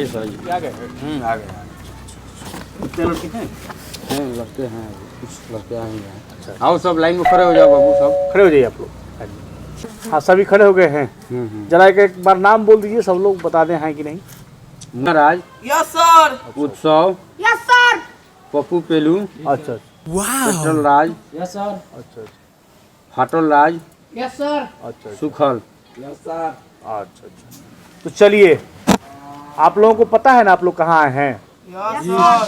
Sir जी क्या गए? आ गए। कितने लड़के हैं? लड़के हैं, कुछ लड़के आएंगे। अच्छा आओ सब लाइन में खड़े हो जाओ बाबू, सब खड़े हो जाइए आप लोग। हाँ सभी खड़े हो गए हैं। जरा एक बार नाम बोल दीजिए, सब लोग बता दें हैं कि नहीं। महाराज, यस सर। उत्सव, यस सर। पप्पू पेलू, अच्छा पेट्रोल राज, यस सर। अच्छा फाटल राज, यस सर। अच्छा सुखल। Yes sir. अच्छा। तो चलिए, आप लोगों को पता है ना आप लोग कहाँ आए हैं? Yes sir.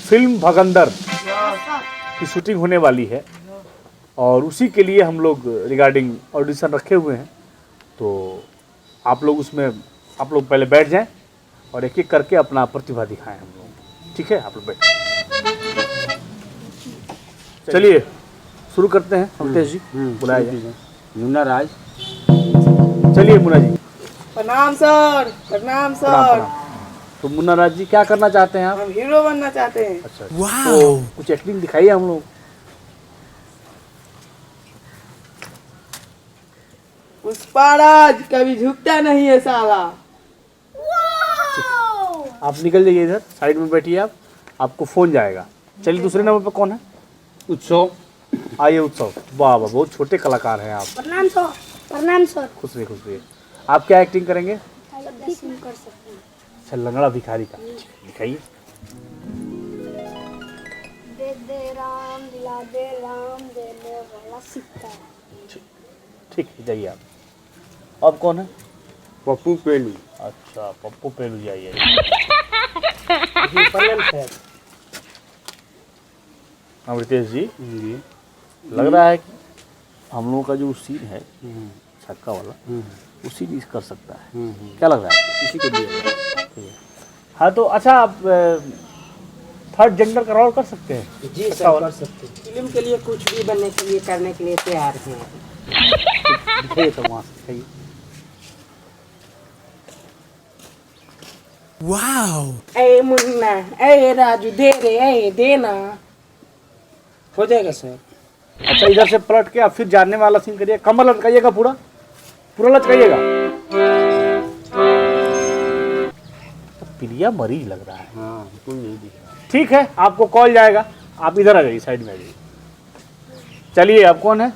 फिल्म भगंदर यस की शूटिंग होने वाली है और उसी के लिए हम लोग रिगार्डिंग ऑडिशन रखे हुए हैं। तो आप लोग उसमें, आप लोग पहले बैठ जाएं और एक एक करके अपना प्रतिभा दिखाएं हम लोग। ठीक है, आप लोग बैठ। चलिए शुरू करते हैं। अमतेश जी बुलाया जाए। मुन्ना राज। चलिए मुन्ना जी। प्रणाम सर। प्रणाम प्रणाम सर। प्रणाम। तो मुन्ना राज जी क्या करना चाहते हैं आप? हम हीरो बनना चाहते हैं। अच्छा तो कुछ एक्टिंग दिखाइए हम लोग। पुष्पाराज कभी झुकता नहीं है साला। आप निकल जाइए इधर, साइड में बैठिए आप, आपको फोन जाएगा। चलिए दूसरे नंबर पर कौन है? उत्सव। आइए उत्सव। वाह वाह, बहुत छोटे कलाकार हैं आप। प्रणाम सर। प्रणाम सर। खुश रहिए खुश रहिए। आप क्या एक्टिंग करेंगे? दर्शन कर सकते हैं। अच्छा, लंगड़ा भिखारी का दिखाइए। दे दे राम दिला दे राम देने वाला सिक्का। ठीक है, जाइए आप। अब कौन है? पप्पू पेलू। अच्छा, पप्पू पेलू जी आइए। अमृतेश जी, लग रहा है कि हम लोगों का जो सीन है छक्का वाला, उसी भी कर सकता है। क्या लग रहा है आपको? इसी को दिया। ठीक है। हाँ तो अच्छा, आप थर्ड जेंडर का रोल कर सकते हैं? जी सर कर सकते हैं। फिल्म के लिए कुछ भी बनने के लिए करने के लिए तैयार हैं। दिखाइए तो वहाँ से दिखाइए। ए मुन्ना, ए राजू दे रे, ए देना। हो जाएगा सर। अच्छा, इधर से पलट के आप फिर जानने वाला सीन करिए। कमर लटकाइएगा, पूरा पूरा लटकाइएगा। तो प्रिया मरीज लग रहा है। हाँ, कोई नहीं दिख रहा। ठीक है, आपको कॉल जाएगा। आप इधर आ जाइए, साइड में आ जाइए। चलिए, आप कौन है?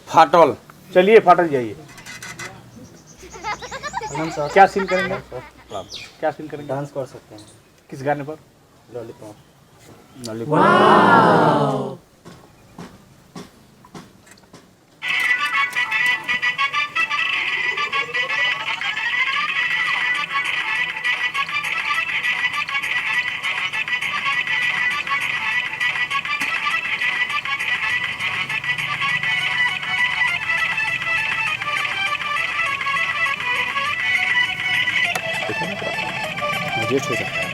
फाटल। चलिए फाटल जाइए। क्या सीन करेंगे? क्या सीन करेंगे? डांस कर सकते हैं। किस गाने पर? लॉलीपॉप। जेठ हो सकता है।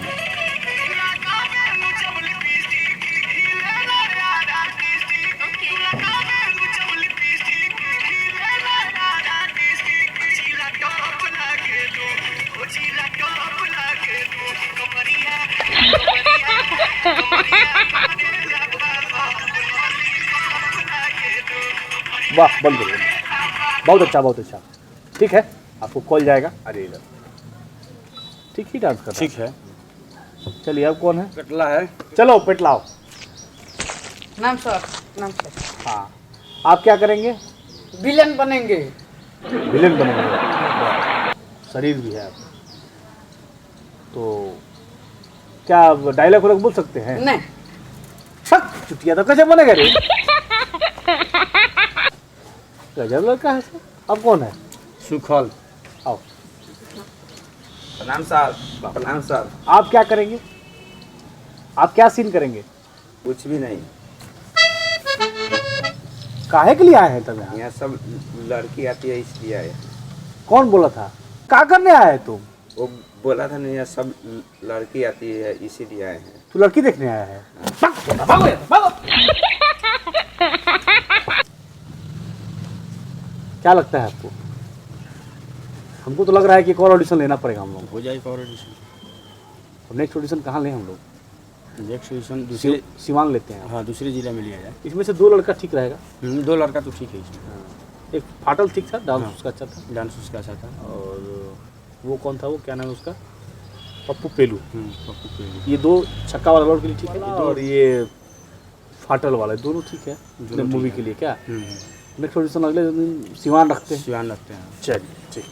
वाह, बंद करिए। बहुत अच्छा, बहुत अच्छा। ठीक है, आपको कॉल जाएगा। अरे इधर ठीक ही डांस कर। ठीक है। चलिए, अब कौन है? कटला है। चलो पेटलाओ। नाम सर। नाम सर। हाँ, आप क्या करेंगे? विलन बनेंगे। विलेन बनेंगे। शरीर भी है आप। तो क्या डायलॉग वायलॉग बोल सकते हैं? नहीं। सक चुटिया तो कैसे बनेगा रे? गजब लड़का है सर। अब कौन है? सुखल। आओ। प्रणाम सर। प्रणाम सर। आप क्या करेंगे? आप क्या सीन करेंगे? कुछ भी नहीं, काहे के लिए आए हैं तब यहाँ? यहाँ सब लड़की आती है इसलिए आए। कौन बोला था? क्या करने आए हैं तुम? वो बोला था नहीं, यहाँ सब लड़की आती है इसीलिए आए हैं। तू लड़की देखने आया है? क्या लगता है आपको? हमको तो लग रहा है कि एक और ऑडिशन लेना पड़ेगा हम लोग को। हो जाएगा और एडिशन। नेक्स्ट ऑडिशन कहाँ लें हम लोग? नेक्स्ट एडिशन दूसरे, सिवान लेते हैं। हाँ दूसरे जिला में लिया जाए। इसमें से 2 लड़का ठीक रहेगा। 2 लड़का तो ठीक है इसमें। एक फाटल ठीक था, डांस हाँ। उसका अच्छा था। डांस उसका अच्छा था। और वो कौन था, वो क्या नाम है उसका? पप्पू पेलू, पप्पू पेलू। ये 2 छक्का वाला लौट के लिए ठीक है, और ये फाटल वाला, दोनों ठीक है दोनों मूवी ठीक के लिए क्या। हम्म। नेक्स्ट ऑडिशन अगले दिन सिवान रखते हैं। सिवान रखते हैं। चलिए ठीक।